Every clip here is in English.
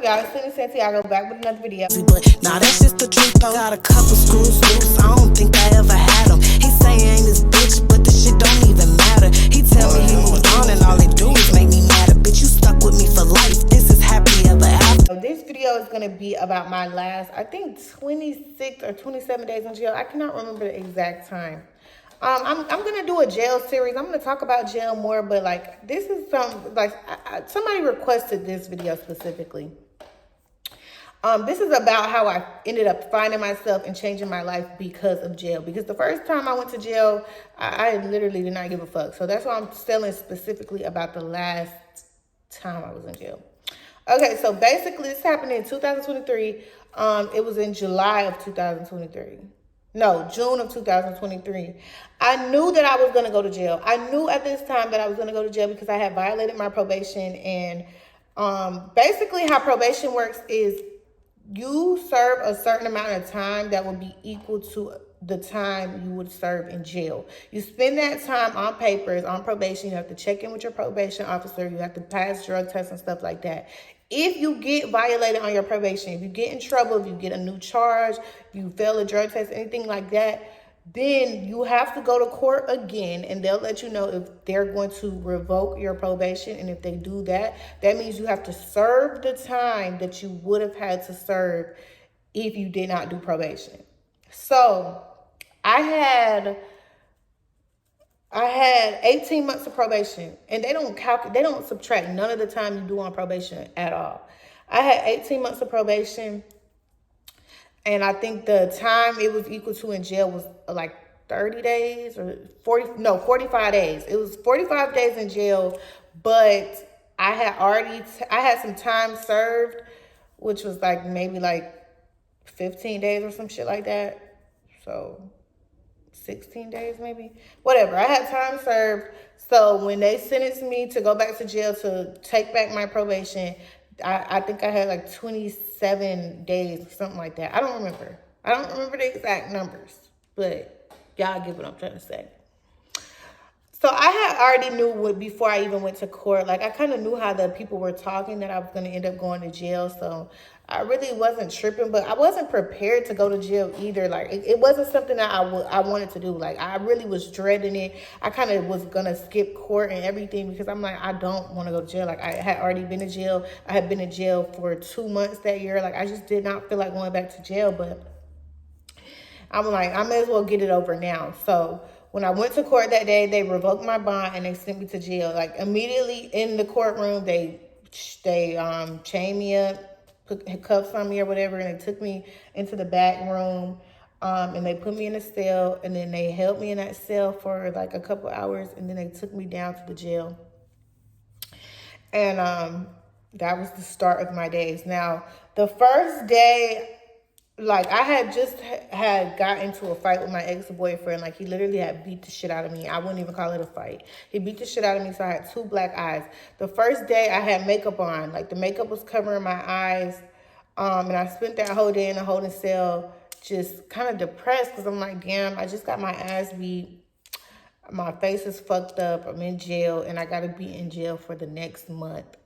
y'all? It's Cindy Santiago back with another video. But nah, that's just the truth though. Got a couple screws loose, I don't think I ever had them. He say he ain't his bitch, but the shit don't even matter. He tell me he moved on and all they do is make me mad. Bitch, you stuck with me for life, this is happy ever after. So this video is going to be about my last, I think 26 or 27 days in jail. I cannot remember the exact time. I'm going to do a jail series. I'm going to talk about jail more, but like this is somebody requested this video specifically. This is about how I ended up finding myself and changing my life because of jail. Because the first time I went to jail, I literally did not give a fuck. So that's why I'm telling specifically about the last time I was in jail. Okay, so basically this happened in 2023. It was in July of 2023. No, June of 2023. I knew that I was going to go to jail. I knew at this time that I was going to go to jail because I had violated my probation. And basically how probation works is you serve a certain amount of time that will be equal to the time you would serve in jail. You spend that time on papers, on probation. You have to check in with your probation officer. You have to pass drug tests and stuff like that. If you get violated on your probation, if you get in trouble, if you get a new charge, if you fail a drug test, anything like that, then you have to go to court again, and they'll let you know if they're going to revoke your probation. And if they do that, that means you have to serve the time that you would have had to serve if you did not do probation. So I had 18 months of probation, and they don't subtract none of the time you do on probation at all. I had 18 months of probation. And I think the time it was equal to in jail was like 30 days or 45 days. It was 45 days in jail, but I had some time served, which was like maybe like 15 days or some shit like that. So 16 days maybe, whatever. I had time served. So when they sentenced me to go back to jail to take back my probation, I think I had like 27 days or something like that. I don't remember the exact numbers, but y'all get what I'm trying to say. So I had already knew before I even went to court. Like I kind of knew how the people were talking that I was going to end up going to jail. So I really wasn't tripping, but I wasn't prepared to go to jail either. Like it wasn't something that I wanted to do. Like I really was dreading it. I kind of was going to skip court and everything because I'm like, I don't want to go to jail. Like I had already been in jail. I had been in jail for 2 months that year. Like I just did not feel like going back to jail, but I'm like, I may as well get it over now. So when I went to court that day, they revoked my bond and they sent me to jail. Like immediately in the courtroom, they chained me up, put cuffs on me or whatever, and they took me into the back room, and they put me in a cell, and then they held me in that cell for like a couple hours, and then they took me down to the jail. And that was the start of my days. Now, the first day, like I had just got into a fight with my ex-boyfriend. Like he literally had beat the shit out of me. I wouldn't even call it a fight. He beat the shit out of me, so I had 2 black eyes. The first day I had makeup on. Like the makeup was covering my eyes. And I spent that whole day in a holding cell just kind of depressed because I'm like, damn, I just got my ass beat. My face is fucked up. I'm in jail, and I got to be in jail for the next month.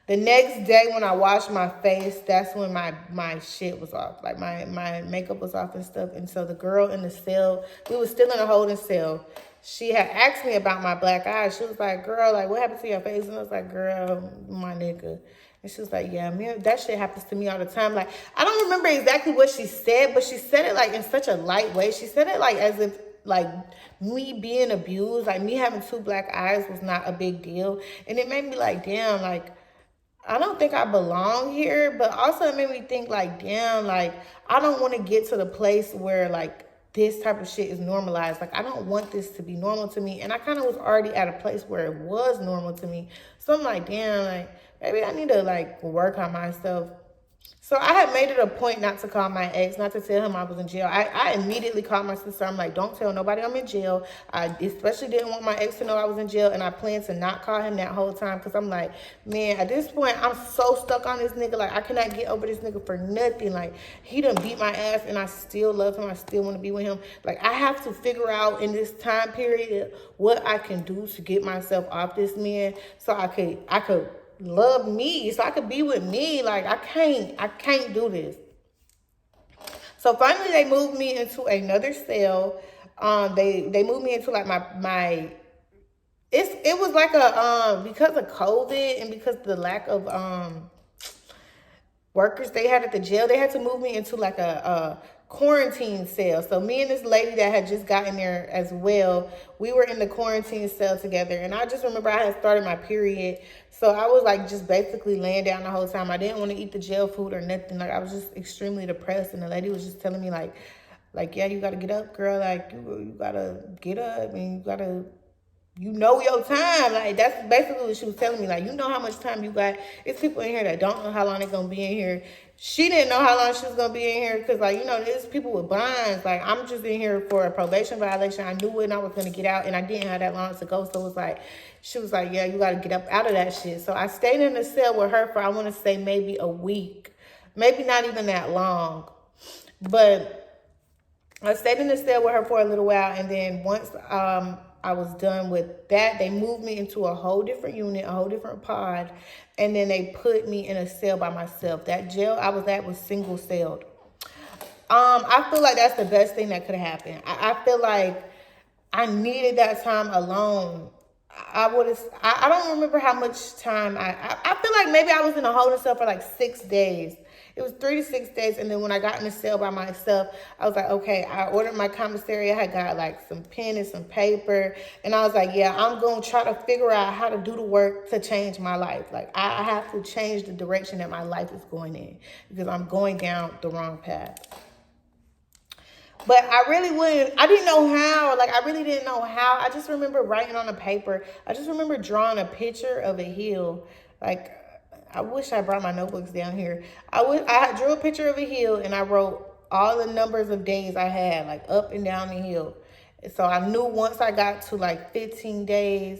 The next day when I washed my face, that's when my shit was off. Like my makeup was off and stuff. And so the girl in the cell, we were still in a holding cell. She had asked me about my black eyes. She was like, girl, like what happened to your face? And I was like, girl, my nigga. And she was like, yeah, man, that shit happens to me all the time. Like, I don't remember exactly what she said, but she said it like in such a light way. She said it like as if like me being abused, like me having 2 black eyes was not a big deal. And it made me like, damn, like, I don't think I belong here, but also it made me think like, damn, like, I don't want to get to the place where like this type of shit is normalized. Like, I don't want this to be normal to me. And I kind of was already at a place where it was normal to me. So I'm like, damn, like, maybe I need to like work on myself. So I had made it a point not to call my ex, not to tell him I was in jail. I immediately called my sister. I'm like, don't tell nobody I'm in jail. I especially didn't want my ex to know I was in jail, and I planned to not call him that whole time because I'm like, man, at this point, I'm so stuck on this nigga. Like, I cannot get over this nigga for nothing. Like, he done beat my ass, and I still love him. I still want to be with him. Like, I have to figure out in this time period what I can do to get myself off this man so I could love me, so I could be with me. Like I can't do this. So finally, they moved me into another cell. They moved me into like my. It was like a because of COVID and because of the lack of workers they had at the jail, they had to move me into like a quarantine cell. So me and this lady that had just gotten there as well, we were in the quarantine cell together. And I just remember I had started my period. So I was like just basically laying down the whole time. I didn't want to eat the jail food or nothing. Like I was just extremely depressed. And the lady was just telling me like, yeah, you got to get up, girl. Like you got to get up and you got to, you know your time. Like that's basically what she was telling me. Like, you know how much time you got. It's people in here that don't know how long they're gonna be in here. She didn't know how long she was gonna be in here because, like, you know, there's people with bonds. Like, I'm just in here for a probation violation. I knew when I was gonna get out, and I didn't have that long to go. So it was like, she was like, yeah, you gotta get up out of that shit. So I stayed in the cell with her for, I want to say, maybe a week, maybe not even that long, but I stayed in the cell with her for a little while, and then once I was done with that, they moved me into a whole different unit, a whole different pod, and then they put me in a cell by myself. That jail I was at was single celled. I feel like that's the best thing that could have happened. I feel like I needed that time alone. I don't remember how much time I feel like maybe I was in a holding cell for like 6 days. It was 3 to 6 days. And then when I got in the cell by myself, I was like, okay, I ordered my commissary. I had got like some pen and some paper. And I was like, yeah, I'm going to try to figure out how to do the work to change my life. Like I have to change the direction that my life is going in because I'm going down the wrong path. But I didn't know how. Like, I really didn't know how. I just remember writing on a paper. I just remember drawing a picture of a hill. Like, I wish I brought my notebooks down here. I drew a picture of a hill and I wrote all the numbers of days I had, like up and down the hill. So I knew once I got to like 15 days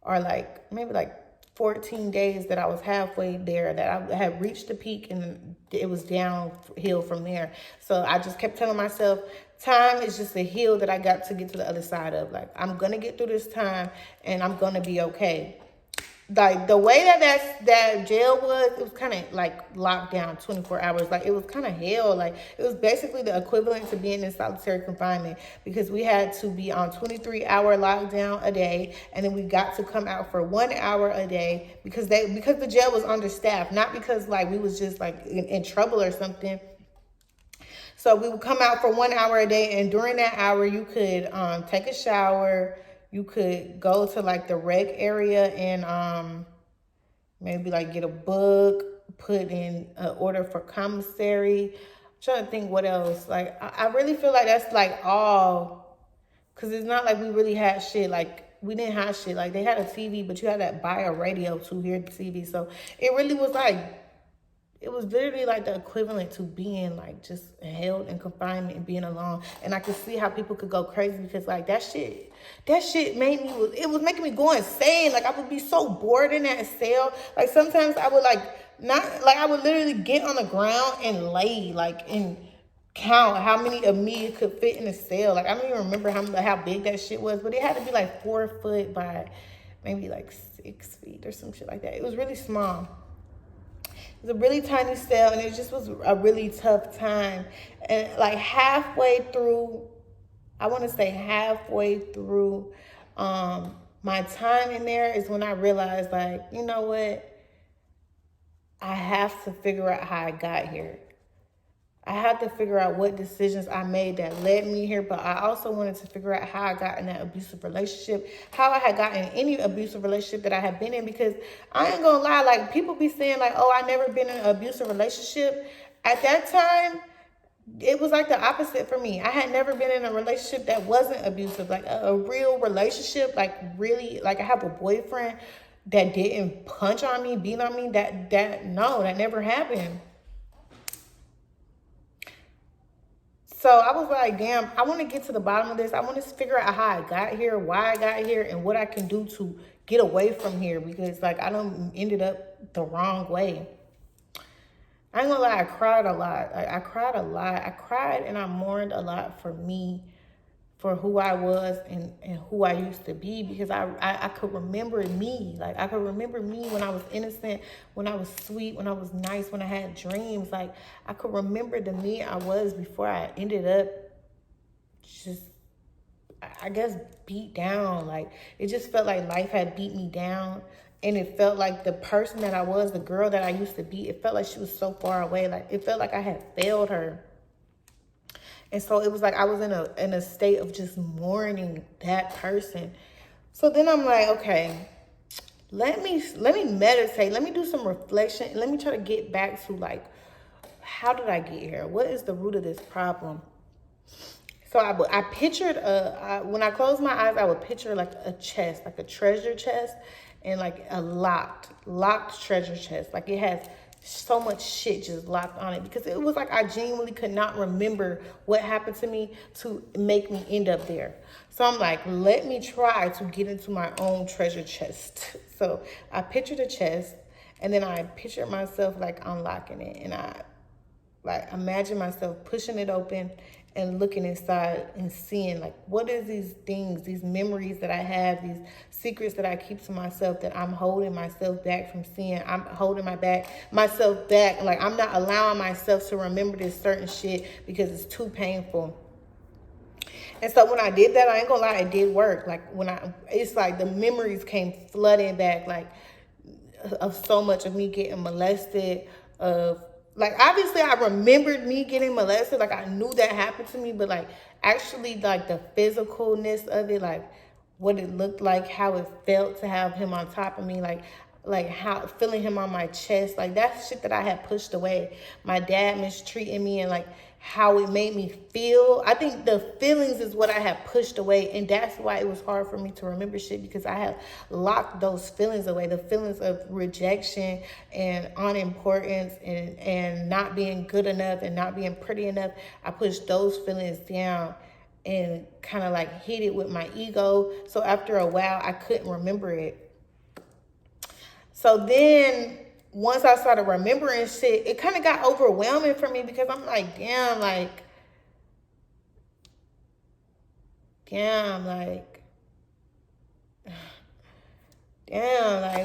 or like maybe like 14 days that I was halfway there, that I had reached the peak and it was downhill from there. So I just kept telling myself, time is just a hill that I got to get to the other side of. Like, I'm going to get through this time and I'm going to be okay. Like, the way that jail was, it was kind of like locked down 24 hours. Like, it was kind of hell. Like, it was basically the equivalent to being in solitary confinement because we had to be on 23-hour lockdown a day, and then we got to come out for 1 hour a day because the jail was understaffed, not because like we was just like in trouble or something. So we would come out for 1 hour a day, and during that hour, you could take a shower. You could go to like the rec area and maybe like get a book, put in an order for commissary. I'm trying to think what else. Like, I really feel like that's like all, because it's not like we really had shit. Like, we didn't have shit. Like, they had a TV, but you had to buy a radio to hear the TV. So it really was like, it was literally like the equivalent to being like just held in confinement and being alone. And I could see how people could go crazy because like that shit made me, it was making me go insane. Like, I would be so bored in that cell. Like, sometimes I would I would literally get on the ground and lay like and count how many of me could fit in the cell. Like, I don't even remember how big that shit was, but it had to be like 4 foot by maybe like 6 feet or some shit like that. It was really small. It was a really tiny cell, and it just was a really tough time. And like halfway through, I want to say halfway through my time in there is when I realized, like, you know what? I have to figure out how I got here. I had to figure out what decisions I made that led me here, but I also wanted to figure out how I got in that abusive relationship, how I had gotten in any abusive relationship that I had been in, because I ain't gonna lie, like, people be saying, like, oh, I never been in an abusive relationship. At that time, it was like the opposite for me. I had never been in a relationship that wasn't abusive, like a real relationship, like really, like I have a boyfriend that didn't punch on me, beat on me, that never happened. So I was like, damn, I want to get to the bottom of this. I want to figure out how I got here, why I got here, and what I can do to get away from here, because like I done ended up the wrong way. I ain't gonna lie, I cried a lot. I cried a lot. I cried and I mourned a lot for me for who I was and who I used to be, because I could remember me. Like, I could remember me when I was innocent, when I was sweet, when I was nice, when I had dreams. Like, I could remember the me I was before I ended up just, I guess, beat down. Like, it just felt like life had beat me down. And it felt like the person that I was, the girl that I used to be, it felt like she was so far away. Like, it felt like I had failed her. And so it was like I was in a state of just mourning that person. So then I'm like, okay, let me meditate. Let me do some reflection. Let me try to get back to, like, how did I get here? What is the root of this problem? So I pictured when I closed my eyes, I would picture like a chest, like a treasure chest, and like a locked treasure chest. Like, it has so much shit just locked on it, because it was like I genuinely could not remember what happened to me to make me end up there. So I'm like, let me try to get into my own treasure chest. So I pictured a chest, and then I pictured myself like unlocking it, and I like imagine myself pushing it open and looking inside and seeing, like, what is these things, these memories that I have, these secrets that I keep to myself that I'm holding myself back from seeing. I'm holding myself back. Like, I'm not allowing myself to remember this certain shit because it's too painful. And so when I did that, I ain't gonna lie, it did work. Like, it's like the memories came flooding back, like, of so much of me getting molested, of, like, obviously I remembered me getting molested, like, I knew that happened to me, but, like, actually, like, the physicalness of it, like, what it looked like, how it felt to have him on top of me, like how feeling him on my chest, like, that's shit that I had pushed away. My dad mistreating me, and like how it made me feel. I think the feelings is what I had pushed away, and that's why it was hard for me to remember shit, because I had locked those feelings away. The feelings of rejection and unimportance and not being good enough and not being pretty enough. I pushed those feelings down and kind of like hit it with my ego. So after a while, I couldn't remember it. So then once I started remembering shit, it kind of got overwhelming for me, because I'm like, damn,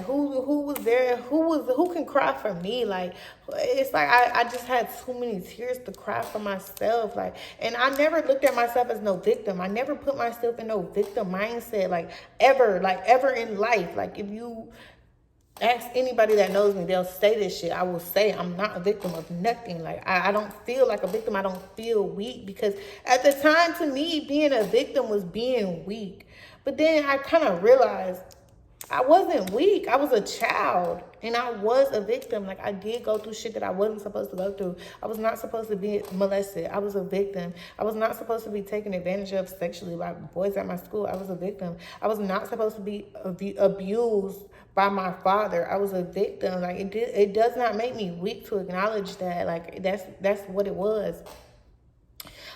who was there? Who can cry for me? Like, it's like I just had too many tears to cry for myself. Like, and I never looked at myself as no victim. I never put myself in no victim mindset, like, ever in life. Like, if you ask anybody that knows me, they'll say this shit. I will say I'm not a victim of nothing. Like, I don't feel like a victim. I don't feel weak, because at the time, to me, being a victim was being weak. But then I kind of realized I wasn't weak. I was a child, and I was a victim. Like, I did go through shit that I wasn't supposed to go through. I was not supposed to be molested. I was a victim. I was not supposed to be taken advantage of sexually by boys at my school. I was a victim. I was not supposed to be abused by my father. I was a victim. Like, it does not make me weak to acknowledge that. Like, that's what it was.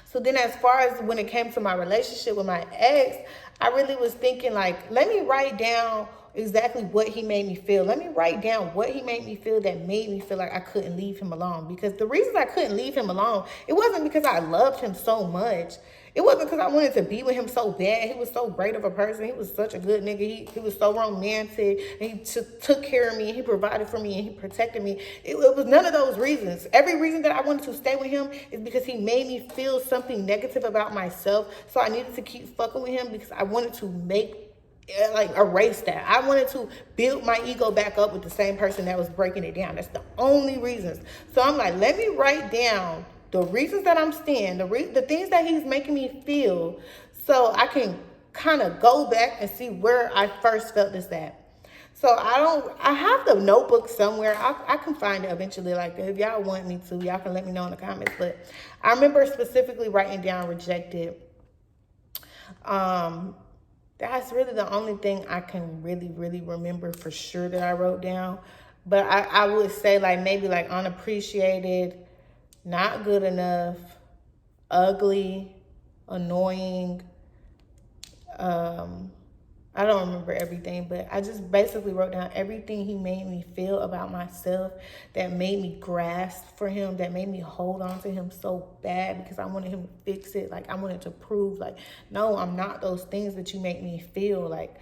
So then, as far as when it came to my relationship with my ex, I really was thinking, like, let me write down exactly what he made me feel. Let me write down what he made me feel that made me feel like I couldn't leave him alone. Because the reasons I couldn't leave him alone, it wasn't because I loved him so much. It wasn't because I wanted to be with him so bad. He was so great of a person. He was such a good nigga. He was so romantic. And he took care of me. And he provided for me. And he protected me. It was none of those reasons. Every reason that I wanted to stay with him is because he made me feel something negative about myself. So I needed to keep fucking with him, because I wanted to erase that. I wanted to build my ego back up with the same person that was breaking it down. That's the only reasons. So I'm like, let me write down the reasons that I'm staying, the things that he's making me feel, so I can kind of go back and see where I first felt this at. So I have the notebook somewhere. I can find it eventually. Like, if y'all want me to, y'all can let me know in the comments. But I remember specifically writing down rejected. That's really the only thing I can really, really remember for sure that I wrote down. But I would say, like, maybe like unappreciated, not good enough, ugly, annoying. I don't remember everything, but I just basically wrote down everything he made me feel about myself that made me grasp for him, that made me hold on to him so bad because I wanted him to fix it. Like, I wanted to prove, like, no, I'm not those things that you make me feel. Like,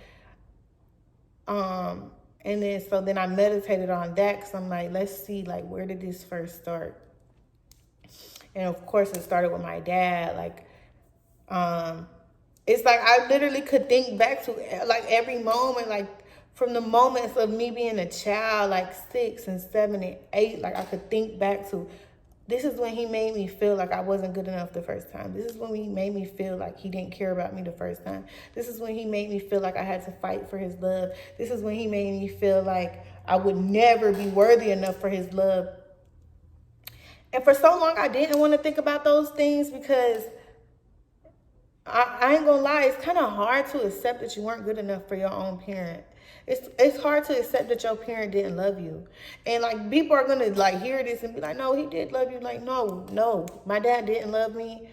and then, so then I meditated on that because I'm like, let's see, like, where did this first start? And of course, it started with my dad. Like, it's like I literally could think back to like every moment, like from the moments of me being a child, like 6 and 7 and 8, like I could think back to, this is when he made me feel like I wasn't good enough the first time. This is when he made me feel like he didn't care about me the first time. This is when he made me feel like I had to fight for his love. This is when he made me feel like I would never be worthy enough for his love. And for so long, I didn't want to think about those things because I ain't gonna lie, it's kind of hard to accept that you weren't good enough for your own parent. It's hard to accept that your parent didn't love you. And like people are gonna like hear this and be like, no, he did love you. Like, no, my dad didn't love me.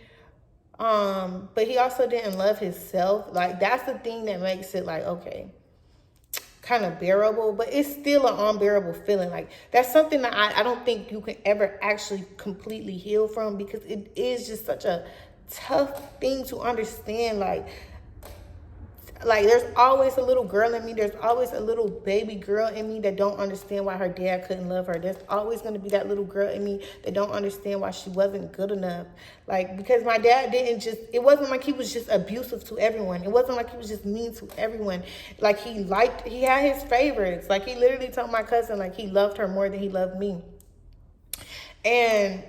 But he also didn't love himself. Like that's the thing that makes it like, okay, kind of bearable, but it's still an unbearable feeling. Like that's something that I don't think you can ever actually completely heal from because it is just such a tough thing to understand. Like there's always a little girl in me, there's always a little baby girl in me that don't understand why her dad couldn't love her. There's always going to be that little girl in me that don't understand why she wasn't good enough. Like because my dad didn't just, it wasn't like he was just abusive to everyone. It wasn't like he was just mean to everyone. Like he had his favorites. Like he literally told my cousin like he loved her more than he loved me. And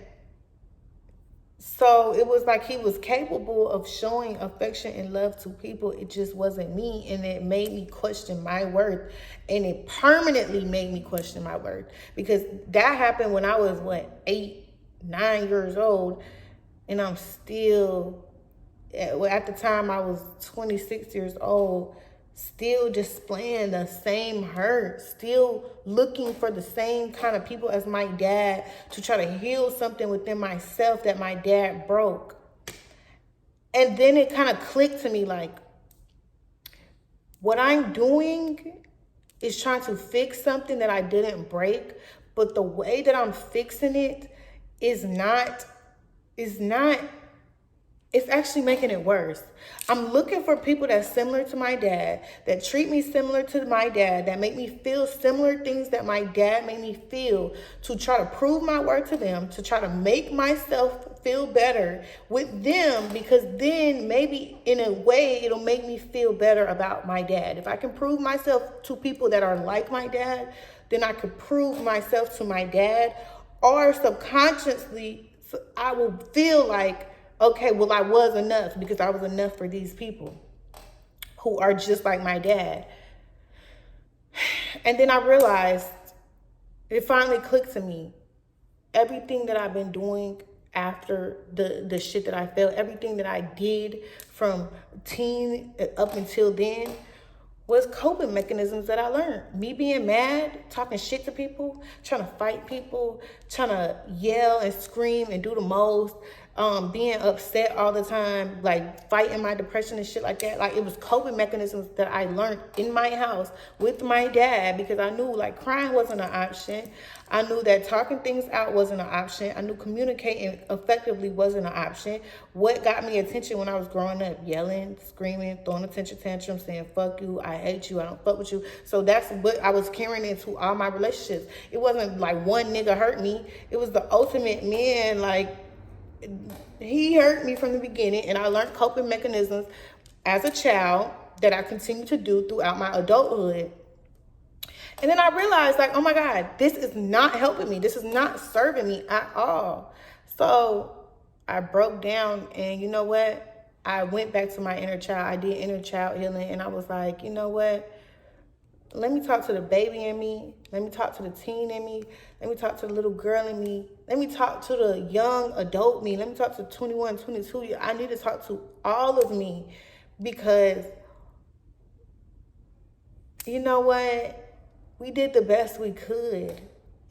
so it was like he was capable of showing affection and love to people. It just wasn't me. And it made me question my worth. And it permanently made me question my worth. Because that happened when I was, 8, 9 years old. And I'm still, at the time I was 26 years old, still displaying the same hurt, still looking for the same kind of people as my dad to try to heal something within myself that my dad broke. And then it kind of clicked to me like, what I'm doing is trying to fix something that I didn't break, but the way that I'm fixing it is not it's actually making it worse. I'm looking for people that's similar to my dad, that treat me similar to my dad, that make me feel similar things that my dad made me feel, to try to prove my worth to them, to try to make myself feel better with them, because then maybe in a way it'll make me feel better about my dad. If I can prove myself to people that are like my dad, then I could prove myself to my dad, or subconsciously I will feel like, okay, well, I was enough because I was enough for these people who are just like my dad. And then I realized, it finally clicked to me, everything that I've been doing after the shit that I felt, everything that I did from teen up until then was coping mechanisms that I learned. Me being mad, talking shit to people, trying to fight people, trying to yell and scream and do the most, being upset all the time, like fighting my depression and shit like that. Like it was coping mechanisms that I learned in my house with my dad, because I knew like crying wasn't an option. I knew that talking things out wasn't an option. I knew communicating effectively wasn't an option. What got me attention when I was growing up? Yelling, screaming, throwing a temper tantrum, saying, fuck you, I hate you, I don't fuck with you. So that's what I was carrying into all my relationships. It wasn't like one nigga hurt me. It was the ultimate man, like, he hurt me from the beginning, and I learned coping mechanisms as a child that I continue to do throughout my adulthood. And then I realized, like, oh my God, this is not helping me. This is not serving me at all. So I broke down, and you know what? I went back to my inner child. I did inner child healing, and I was like, you know what? Let me talk to the baby in me. Let me talk to the teen in me. Let me talk to the little girl in me. Let me talk to the young adult me. Let me talk to 21, 22. I need to talk to all of me, because you know what? We did the best we could.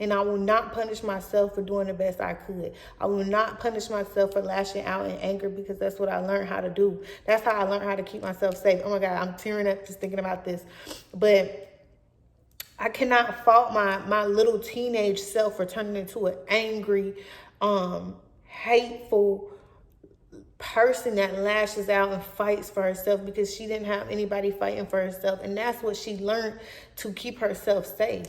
And I will not punish myself for doing the best I could. I will not punish myself for lashing out in anger, because that's what I learned how to do. That's how I learned how to keep myself safe. Oh my God, I'm tearing up just thinking about this. But I cannot fault my little teenage self for turning into an angry, hateful person that lashes out and fights for herself because she didn't have anybody fighting for herself. And that's what she learned to keep herself safe.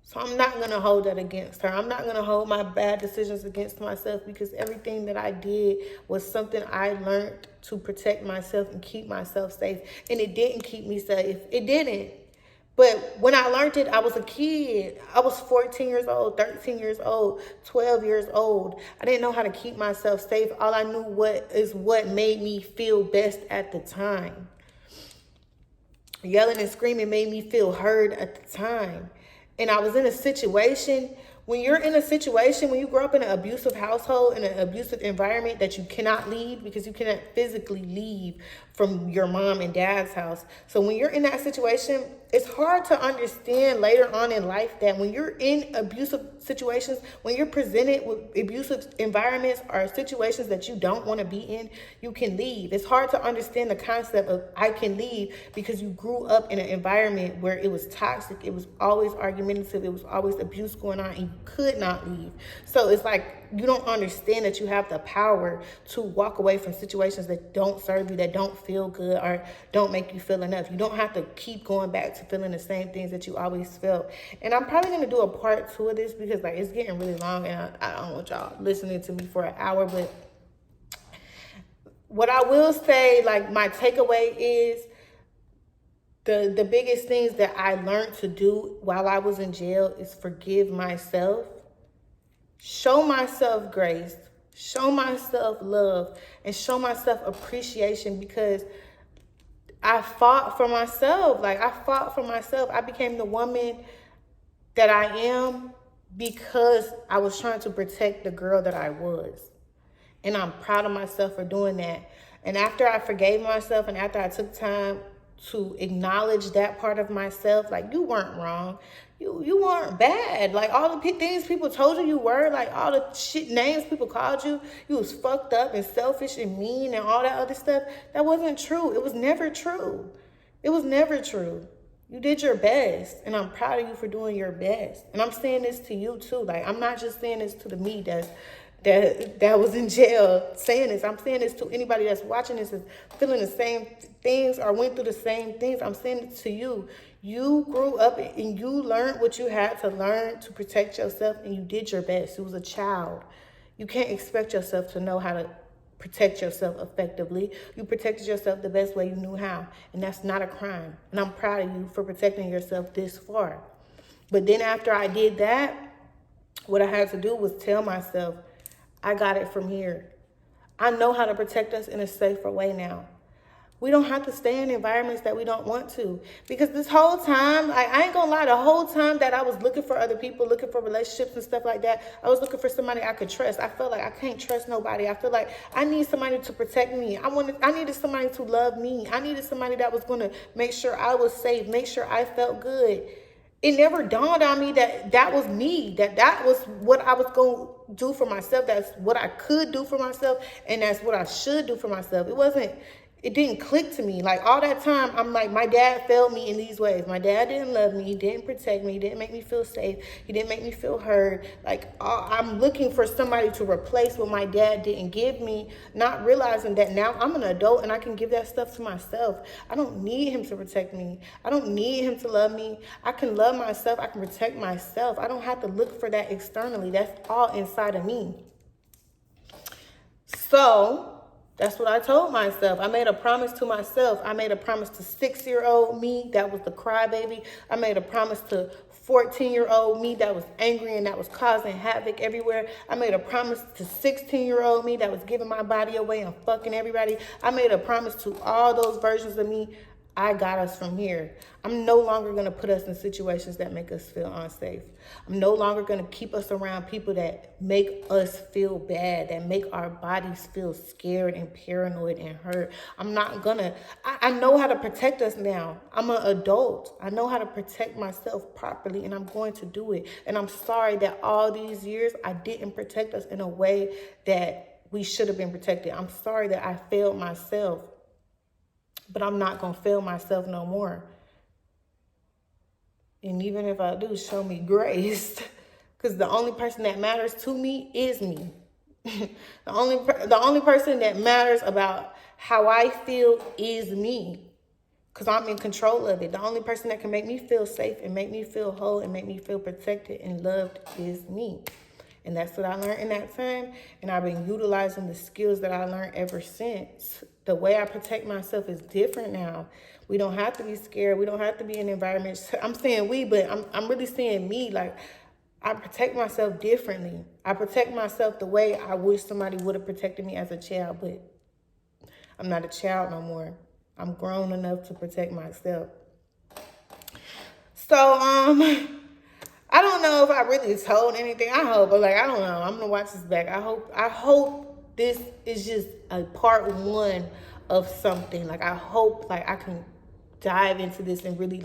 So I'm not going to hold that against her. I'm not going to hold my bad decisions against myself, because everything that I did was something I learned to protect myself and keep myself safe. And it didn't keep me safe. It didn't. But when I learned it, I was a kid. I was 14 years old, 13 years old, 12 years old. I didn't know how to keep myself safe. All I knew what made me feel best at the time. Yelling and screaming made me feel heard at the time. And I was in a situation, when you're in a situation, when you grow up in an abusive household, in an abusive environment that you cannot leave, because you cannot physically leave from your mom and dad's house. So when you're in that situation, it's hard to understand later on in life that when you're in abusive situations, when you're presented with abusive environments or situations that you don't want to be in, you can leave. It's hard to understand the concept of I can leave, because you grew up in an environment where it was toxic, it was always argumentative, it was always abuse going on, and you could not leave. So it's like you don't understand that you have the power to walk away from situations that don't serve you, that don't feel good, or don't make you feel enough. You don't have to keep going back to feeling the same things that you always felt. And I'm probably going to do a part 2 of this, because like it's getting really long, and I don't want y'all listening to me for an hour. But what I will say, like my takeaway is, the biggest things that I learned to do while I was in jail is forgive myself, show myself grace, show myself love, and show myself appreciation, because I fought for myself. Like I fought for myself. I became the woman that I am because I was trying to protect the girl that I was. And I'm proud of myself for doing that. And after I forgave myself, and after I took time to acknowledge that part of myself, like you weren't wrong, you weren't bad, like all the things people told you were, like all the shit names people called you was fucked up and selfish and mean and all that other stuff, that wasn't true. It was never true. It was never true. You did your best, and I'm proud of you for doing your best. And I'm saying this to you too. Like I'm not just saying this to the me that was in jail saying this. I'm saying this to anybody that's watching this and feeling the same things or went through the same things. I'm saying it to you. You grew up and you learned what you had to learn to protect yourself, and you did your best. You was a child. You can't expect yourself to know how to protect yourself effectively. You protected yourself the best way you knew how, and that's not a crime. And I'm proud of you for protecting yourself this far. But then after I did that, what I had to do was tell myself, I got it from here. I know how to protect us in a safer way now. We don't have to stay in environments that we don't want to. Because this whole time, I ain't gonna lie, the whole time that I was looking for other people, looking for relationships and stuff like that, I was looking for somebody I could trust. I felt like I can't trust nobody. I feel like I need somebody to protect me. I needed somebody to love me. I needed somebody that was gonna make sure I was safe, make sure I felt good. It never dawned on me that was me, that was what I was going to do for myself. That's what I could do for myself, and that's what I should do for myself. It didn't click to me. Like all that time, I'm like, my dad failed me in these ways. My dad didn't love me. He didn't protect me. He didn't make me feel safe. He didn't make me feel heard. Like I'm looking for somebody to replace what my dad didn't give me, not realizing that now I'm an adult and I can give that stuff to myself. I don't need him to protect me. I don't need him to love me. I can love myself. I can protect myself. I don't have to look for that externally. That's all inside of me. So that's what I told myself. I made a promise to myself. I made a promise to 6-year-old me that was the crybaby. I made a promise to 14-year-old me that was angry and that was causing havoc everywhere. I made a promise to 16-year-old me that was giving my body away and fucking everybody. I made a promise to all those versions of me. I got us from here. I'm no longer going to put us in situations that make us feel unsafe. I'm no longer going to keep us around people that make us feel bad, that make our bodies feel scared and paranoid and hurt. I'm not going to, I know how to protect us now. I'm an adult. I know how to protect myself properly, and I'm going to do it. And I'm sorry that all these years I didn't protect us in a way that we should have been protected. I'm sorry that I failed myself. But I'm not going to fail myself no more. And even if I do, show me grace. Because the only person that matters to me is me. the only person that matters about how I feel is me. Because I'm in control of it. The only person that can make me feel safe and make me feel whole and make me feel protected and loved is me. And that's what I learned in that time. And I've been utilizing the skills that I learned ever since. The way I protect myself is different now. We don't have to be scared. We don't have to be in environments. I'm saying we, but I'm really saying me. Like, I protect myself differently. I protect myself the way I wish somebody would have protected me as a child. But I'm not a child no more. I'm grown enough to protect myself. So, I don't know if I really told anything. I hope, but I don't know. I'm gonna watch this back. I hope this is just a part one of something. I hope I can dive into this and really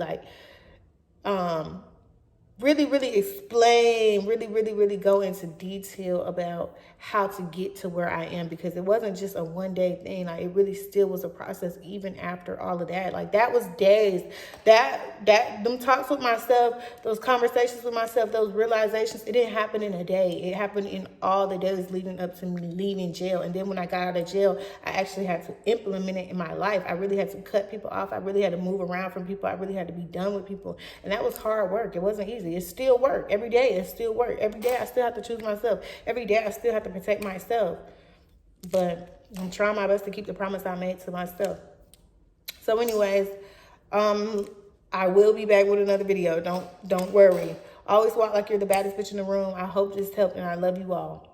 really explain, really go into detail about how to get to where I am, because it wasn't just a one day thing. It really still was a process even after all of that. That was days. Them talks with myself, those conversations with myself, those realizations, it didn't happen in a day. It happened in all the days leading up to me leaving jail. And then when I got out of jail, I actually had to implement it in my life. I really had to cut people off. I really had to move around from people. I really had to be done with people. And that was hard work. It wasn't easy. It's still work. Every day it's still work. Every day I still have to choose myself. Every day I still have to protect myself. But I'm trying my best to keep the promise I made to myself. So anyways, I will be back with another video. Don't worry. Always walk like you're the baddest bitch in the room. I hope this helped, and I love you all.